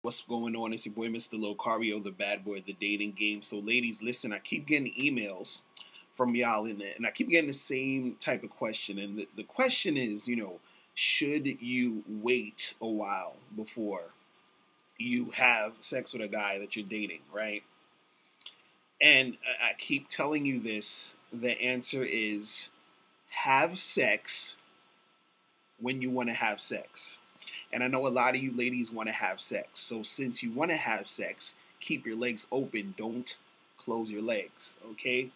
What's going on? It's your boy, Mr. Locario, the bad boy of the dating game. So, ladies, listen, I keep getting emails from y'all in it, and I keep getting the same type of question. And the question is, should you wait a while before you have sex with a guy that you're dating, right? And I keep telling you this. The answer is have sex when you want to have sex. And I know a lot of you ladies want to have sex. So since you want to have sex, keep your legs open. Don't close your legs, okay?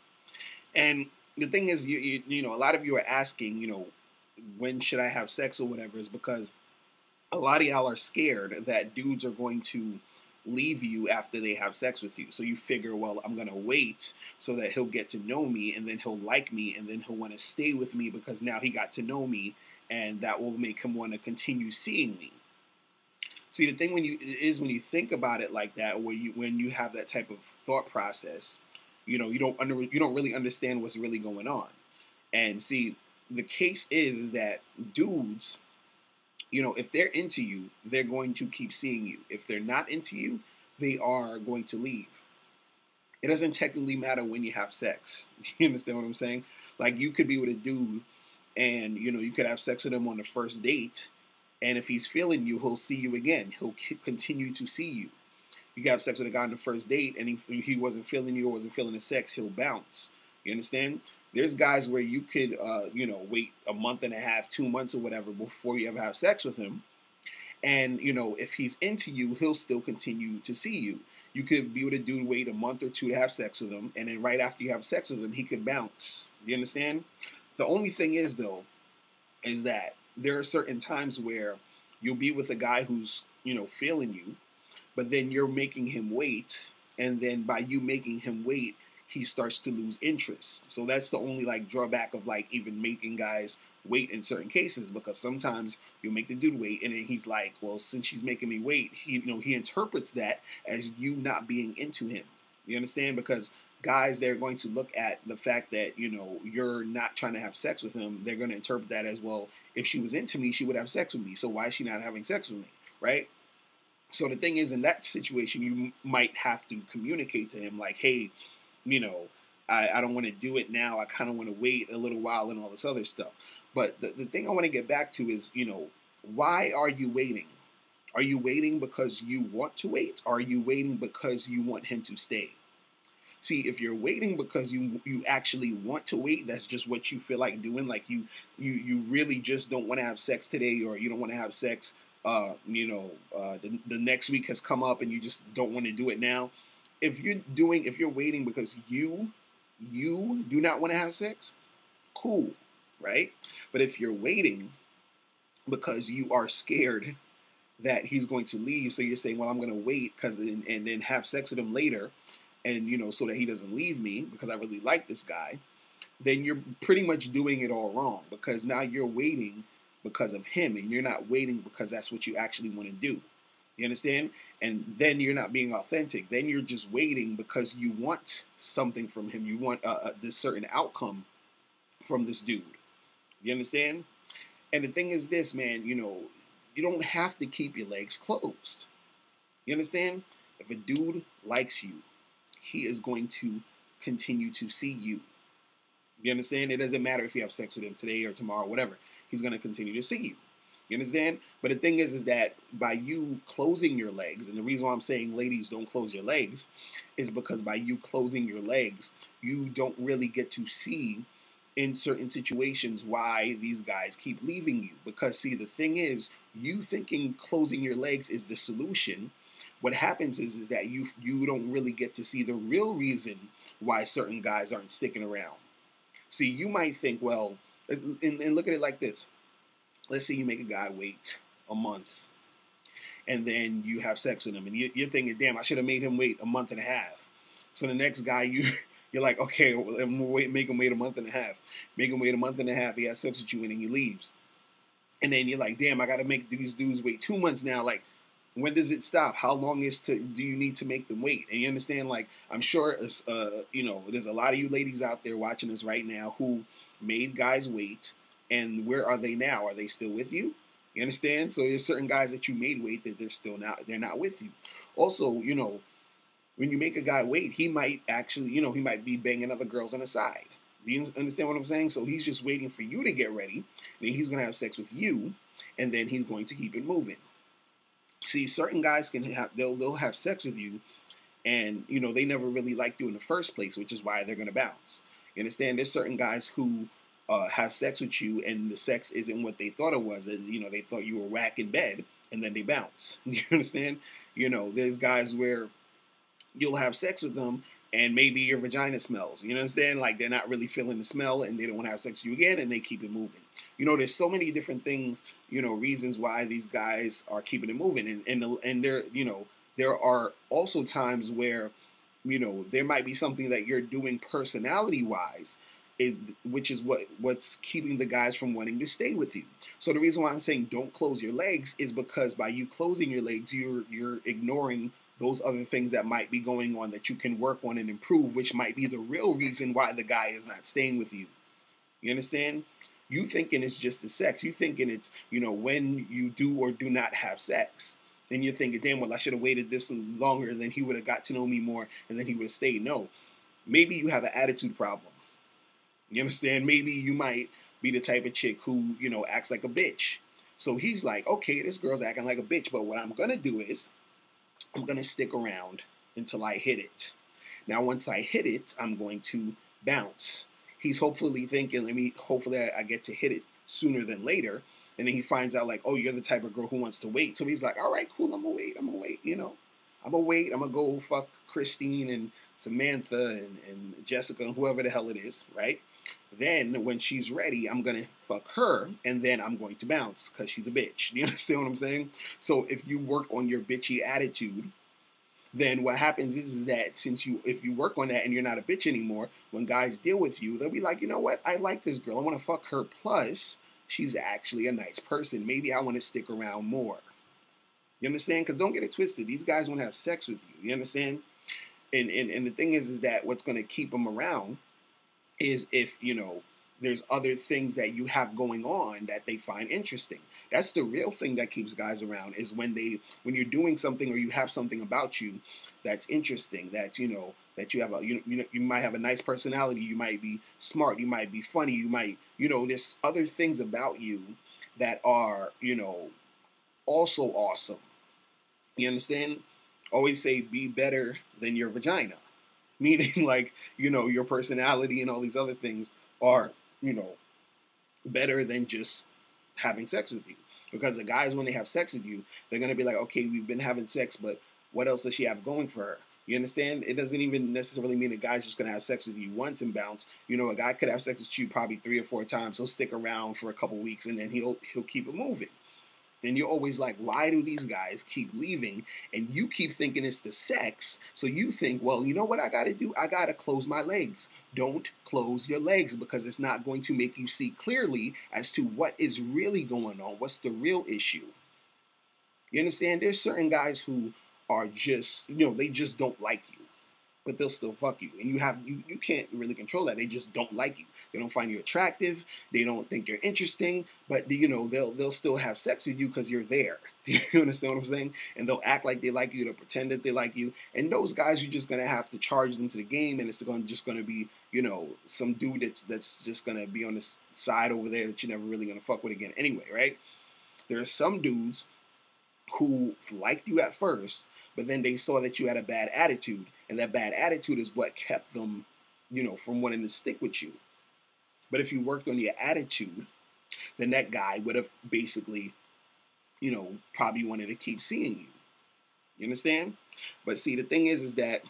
And the thing is, a lot of you are asking, when should I have sex or whatever, is because a lot of y'all are scared that dudes are going to leave you after they have sex with you. So you figure, well, I'm going to wait so that he'll get to know me, and then he'll like me, and then he'll want to stay with me because now he got to know me, and that will make him want to continue seeing me. See, the thing when you think about it like that, when you have that type of thought process, you don't really understand what's really going on. And see, the case is that dudes, if they're into you, they're going to keep seeing you. If they're not into you, they are going to leave. It doesn't technically matter when you have sex. You understand what I'm saying? Like, you could be with a dude and, you could have sex with him on the first date. And if he's feeling you, he'll see you again. He'll continue to see you. You can have sex with a guy on the first date, and he wasn't feeling you or wasn't feeling the sex, he'll bounce. You understand? There's guys where you could, wait a month and a half, 2 months or whatever before you ever have sex with him. And, if he's into you, he'll still continue to see you. You could be with a dude, wait a month or two to have sex with him, and then right after you have sex with him, he could bounce. You understand? The only thing is, though, is that there are certain times where you'll be with a guy who's, feeling you, but then you're making him wait, and then by you making him wait, he starts to lose interest. So that's the only drawback of even making guys wait in certain cases, because sometimes you'll make the dude wait, and then he's like, well, since she's making me wait, he interprets that as you not being into him. You understand? Because guys, they're going to look at the fact that, you're not trying to have sex with him. They're going to interpret that as, well, if she was into me, she would have sex with me. So why is she not having sex with me, right? So the thing is, in that situation, you might have to communicate to him like, hey, I don't want to do it now. I kind of want to wait a little while and all this other stuff. But the thing I want to get back to is, why are you waiting? Are you waiting because you want to wait? Or are you waiting because you want him to stay? See, if you're waiting because you actually want to wait, that's just what you feel like doing. Like you really just don't want to have sex today, or you don't want to have sex. The next week has come up and you just don't want to do it now. If you're waiting because you do not want to have sex, cool, right? But if you're waiting because you are scared that he's going to leave, so you're saying, well, I'm going to wait and then have sex with him later, and so that he doesn't leave me because I really like this guy, then you're pretty much doing it all wrong, because now you're waiting because of him, and you're not waiting because that's what you actually want to do. You understand? And then you're not being authentic. Then you're just waiting because you want something from him. You want this certain outcome from this dude. You understand? And the thing is this, man, you don't have to keep your legs closed. You understand? If a dude likes you, he is going to continue to see you. You understand? It doesn't matter if you have sex with him today or tomorrow, whatever. He's going to continue to see you. You understand? But the thing is that by you closing your legs, and the reason why I'm saying ladies don't close your legs is because by you closing your legs, you don't really get to see in certain situations why these guys keep leaving you. Because see, the thing is, you thinking closing your legs is the solution. What happens is that you don't really get to see the real reason why certain guys aren't sticking around. See, you might think, well, and look at it like this. Let's say you make a guy wait a month, and then you have sex with him, and you're thinking, damn, I should have made him wait a month and a half. So the next guy, you're like, okay, well, I'm gonna make him wait a month and a half. Make him wait a month and a half. He has sex with you, and then he leaves. And then you're like, damn, I got to make these dudes wait 2 months now. Like, when does it stop? How long do you need to make them wait? And you understand, like, I'm sure, there's a lot of you ladies out there watching this right now who made guys wait. And where are they now? Are they still with you? You understand? So there's certain guys that you made wait that they're not with you. Also, when you make a guy wait, he might actually, he might be banging other girls on the side. Do you understand what I'm saying? So he's just waiting for you to get ready, and then he's gonna have sex with you, and then he's going to keep it moving. See, certain guys they'll have sex with you, and they never really liked you in the first place, which is why they're gonna bounce. You understand? There's certain guys who have sex with you, and the sex isn't what they thought it was. They thought you were whack in bed, and then they bounce. You understand? There's guys where you'll have sex with them, and maybe your vagina smells. You understand? Like they're not really feeling the smell, and they don't want to have sex with you again, and they keep it moving. There's so many different things. Reasons why these guys are keeping it moving, and there are also times where there might be something that you're doing personality wise, which is what's keeping the guys from wanting to stay with you. So the reason why I'm saying don't close your legs is because by you closing your legs, you're ignoring those other things that might be going on that you can work on and improve, which might be the real reason why the guy is not staying with you. You understand? You thinking it's just the sex. You thinking it's, when you do or do not have sex. Then you're thinking, damn, well, I should have waited this longer, then he would have got to know me more, and then he would have stayed. No. Maybe you have an attitude problem. You understand? Maybe you might be the type of chick who, acts like a bitch. So he's like, okay, this girl's acting like a bitch, but what I'm going to do is I'm going to stick around until I hit it. Now, once I hit it, I'm going to bounce. He's hopefully thinking, hopefully I get to hit it sooner than later. And then he finds out like, oh, you're the type of girl who wants to wait. So he's like, all right, cool, I'm going to wait. I'm going to wait. I'm going to go fuck Christine and Samantha and Jessica and whoever the hell it is, right? Then when she's ready, I'm going to fuck her, and then I'm going to bounce because she's a bitch. You understand what I'm saying? So if you work on your bitchy attitude, then what happens is that if you work on that and you're not a bitch anymore, when guys deal with you, they'll be like, you know what? I like this girl. I want to fuck her. Plus, she's actually a nice person. Maybe I want to stick around more. You understand? Because don't get it twisted. These guys want to have sex with you. You understand? And the thing is that what's going to keep them around is if, there's other things that you have going on that they find interesting. That's the real thing that keeps guys around, is when you're doing something or you have something about you that's interesting, that that you have you might have a nice personality, you might be smart, you might be funny, you might, there's other things about you that are, also awesome. You understand? Always say be better than your vagina. Meaning like, your personality and all these other things are, better than just having sex with you. Because the guys, when they have sex with you, they're going to be like, okay, we've been having sex, but what else does she have going for her? You understand? It doesn't even necessarily mean a guy's just going to have sex with you once and bounce. A guy could have sex with you probably 3 or 4 times. He'll stick around for a couple weeks, and then he'll keep it moving. And you're always like, why do these guys keep leaving? And you keep thinking it's the sex. So you think, well, you know what I got to do? I got to close my legs. Don't close your legs, because it's not going to make you see clearly as to what is really going on. What's the real issue? You understand? There's certain guys who are just, they just don't like you, but they'll still fuck you. And you can't really control that. They just don't like you. They don't find you attractive. They don't think you're interesting, but they'll still have sex with you because you're there. Do you understand what I'm saying? And they'll act like they like you. They'll pretend that they like you. And those guys, you're just going to have to charge them to the game, and it's just going to be, some dude that's just going to be on the side over there that you're never really going to fuck with again anyway, right? There are some dudes who liked you at first, but then they saw that you had a bad attitude, and that bad attitude is what kept them, from wanting to stick with you. But if you worked on your attitude, then that guy would have basically, probably wanted to keep seeing you. You understand? But see, the thing is that,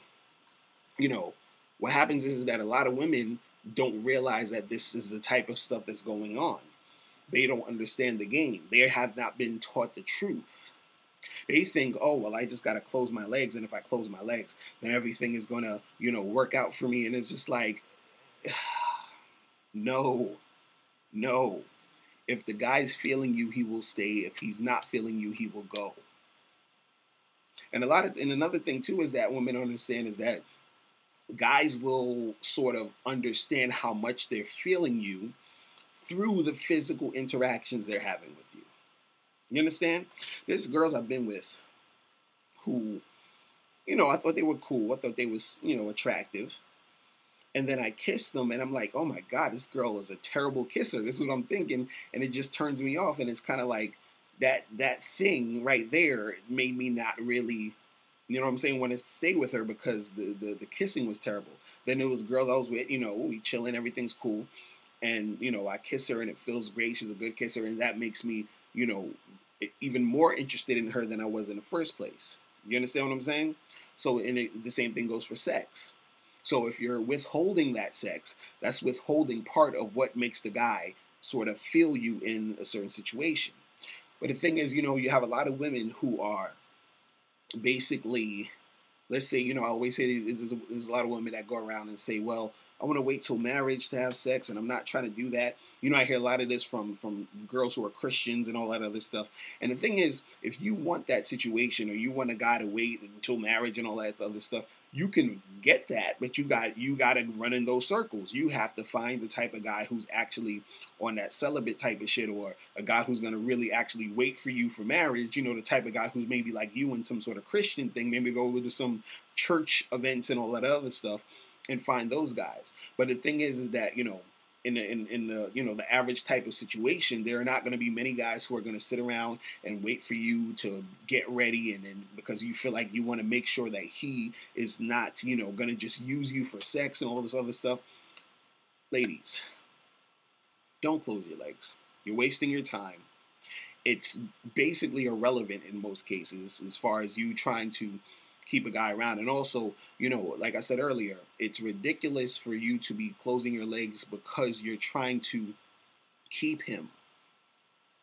what happens is that a lot of women don't realize that this is the type of stuff that's going on. They don't understand the game. They have not been taught the truth. They think, oh, well, I just got to close my legs, and if I close my legs, then everything is going to, work out for me. And it's just like, no. If the guy's feeling you, he will stay. If he's not feeling you, he will go. And another thing too is that women understand is that guys will sort of understand how much they're feeling you through the physical interactions they're having with you. You understand? There's girls I've been with who, I thought they were cool. I thought they was, attractive. And then I kiss them and I'm like, oh my God, this girl is a terrible kisser. This is what I'm thinking. And it just turns me off. And it's kind of like that thing right there made me not really, what I'm saying, want to stay with her because the kissing was terrible. Then there was girls I was with, we chilling, everything's cool. And, I kiss her and it feels great. She's a good kisser. And that makes me, even more interested in her than I was in the first place. You understand what I'm saying? So the same thing goes for sex. So if you're withholding that sex, that's withholding part of what makes the guy sort of feel you in a certain situation. But the thing is, you have a lot of women who are basically, let's say, I always say there's a lot of women that go around and say, well, I want to wait till marriage to have sex, and I'm not trying to do that. I hear a lot of this from girls who are Christians and all that other stuff. And the thing is, if you want that situation or you want a guy to wait until marriage and all that other stuff, you can get that, but you got to run in those circles. You have to find the type of guy who's actually on that celibate type of shit, or a guy who's going to really actually wait for you for marriage. The type of guy who's maybe like you in some sort of Christian thing, maybe go to some church events and all that other stuff, and find those guys. But the thing is that in the average type of situation, there are not going to be many guys who are going to sit around and wait for you to get ready, and then because you feel like you want to make sure that he is not going to just use you for sex and all this other stuff. Ladies, don't close your legs. You're wasting your time. It's basically irrelevant in most cases as far as you trying to keep a guy around. And also, like I said earlier, it's ridiculous for you to be closing your legs because you're trying to keep him.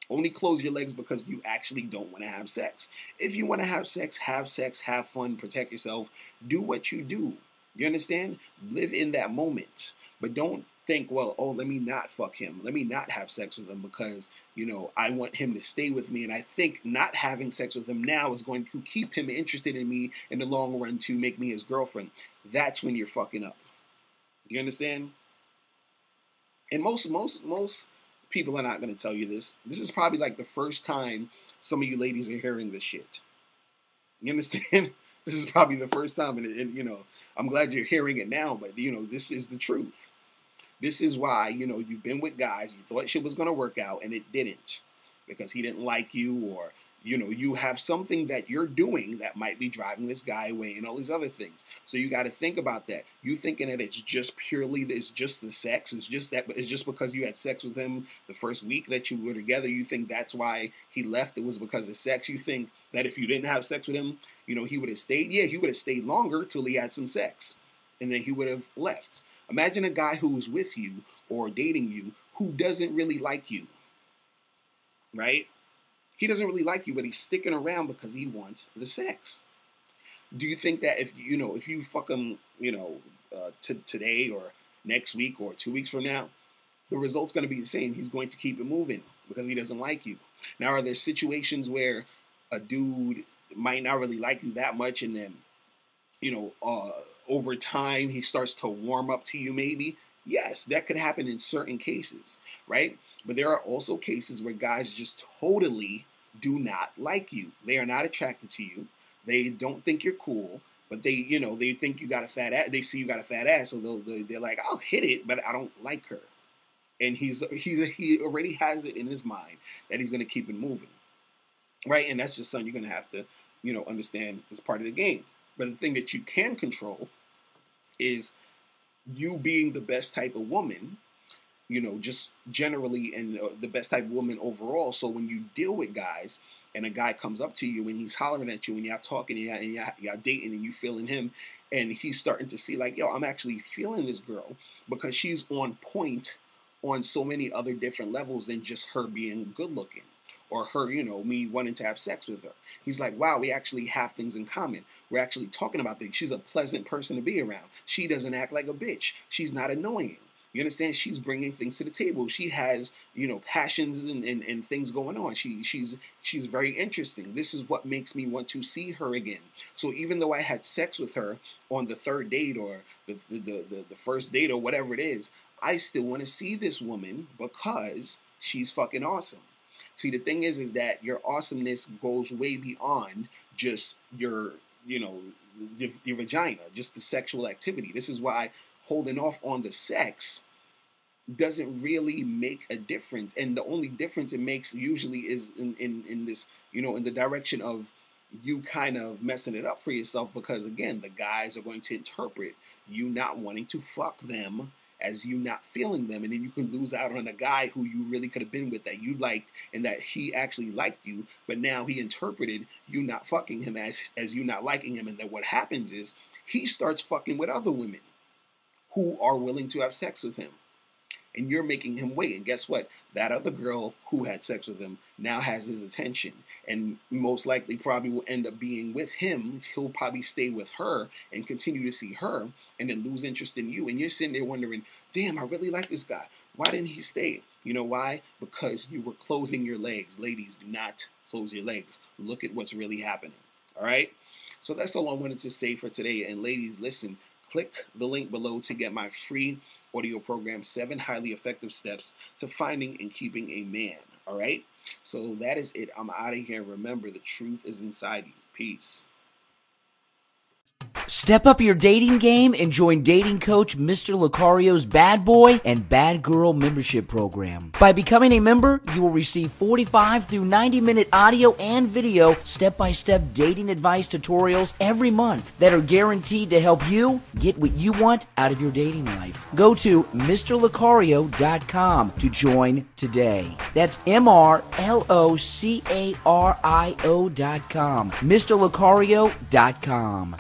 Only close your legs because you actually don't want to have sex. If you want to have sex, have fun, protect yourself, do what you do. You understand? Live in that moment. But don't think, well, oh, let me not fuck him. Let me not have sex with him because, I want him to stay with me. And I think not having sex with him now is going to keep him interested in me in the long run to make me his girlfriend. That's when you're fucking up. You understand? And most people are not going to tell you this. This is probably like the first time some of you ladies are hearing this shit. You understand? This is probably the first time, and I'm glad you're hearing it now, but, this is the truth. This is why, you've been with guys, you thought shit was going to work out, and it didn't. Because he didn't like you, or, you have something that you're doing that might be driving this guy away and all these other things. So you got to think about that. You thinking that it's just the sex, it's just because you had sex with him the first week that you were together, you think that's why he left, it was because of sex. You think that if you didn't have sex with him, he would have stayed? Yeah, he would have stayed longer till he had some sex. And then he would have left. Imagine a guy who's with you or dating you who doesn't really like you, right? He doesn't really like you, but he's sticking around because he wants the sex. Do you think that if you fuck him, today or next week or 2 weeks from now, the result's going to be the same? He's going to keep it moving because he doesn't like you. Now, are there situations where a dude might not really like you that much, and then over time he starts to warm up to you maybe? Yes, that could happen in certain cases, right? But there are also cases where guys just totally do not like you. They are not attracted to you. They don't think you're cool, but they think you got a fat ass. They see you got a fat ass, so they're like, I'll hit it, but I don't like her. And he already has it in his mind that he's going to keep it moving, right? And that's just something you're going to have to, understand as part of the game. But the thing that you can control is you being the best type of woman, just generally, and the best type of woman overall. So when you deal with guys and a guy comes up to you and he's hollering at you and y'all talking and y'all dating and you feeling him, and he's starting to see like, yo, I'm actually feeling this girl because she's on point on so many other different levels than just her being good looking or her, me wanting to have sex with her. He's like, wow, we actually have things in common. We're actually talking about things. She's a pleasant person to be around. She doesn't act like a bitch. She's not annoying. You understand? She's bringing things to the table. She has, passions and things going on. She's very interesting. This is what makes me want to see her again. So even though I had sex with her on the third date or the first date or whatever it is, I still want to see this woman because she's fucking awesome. See, the thing is that your awesomeness goes way beyond just your, your vagina, just the sexual activity. This is why holding off on the sex doesn't really make a difference. And the only difference it makes usually is in this, in the direction of you kind of messing it up for yourself, because again, the guys are going to interpret you not wanting to fuck them as you not feeling them, and then you can lose out on a guy who you really could have been with, that you liked and that he actually liked you, but now he interpreted you not fucking him as you not liking him, and then what happens is he starts fucking with other women who are willing to have sex with him. And you're making him wait. And guess what? That other girl who had sex with him now has his attention. And most likely probably will end up being with him. He'll probably stay with her and continue to see her and then lose interest in you. And you're sitting there wondering, damn, I really like this guy. Why didn't he stay? You know why? Because you were closing your legs. Ladies, do not close your legs. Look at what's really happening. All right? So that's all I wanted to say for today. And ladies, listen, click the link below to get my free audio program, 7 highly effective steps to finding and keeping a man. All right? So that is it. I'm out of here. Remember, the truth is inside you. Peace. Step up your dating game and join dating coach Mr. Lucario's Bad Boy and Bad Girl membership program. By becoming a member, you will receive 45 through 90-minute audio and video step-by-step dating advice tutorials every month that are guaranteed to help you get what you want out of your dating life. Go to MrLucario.com to join today. That's MrLocario.com. MrLucario.com.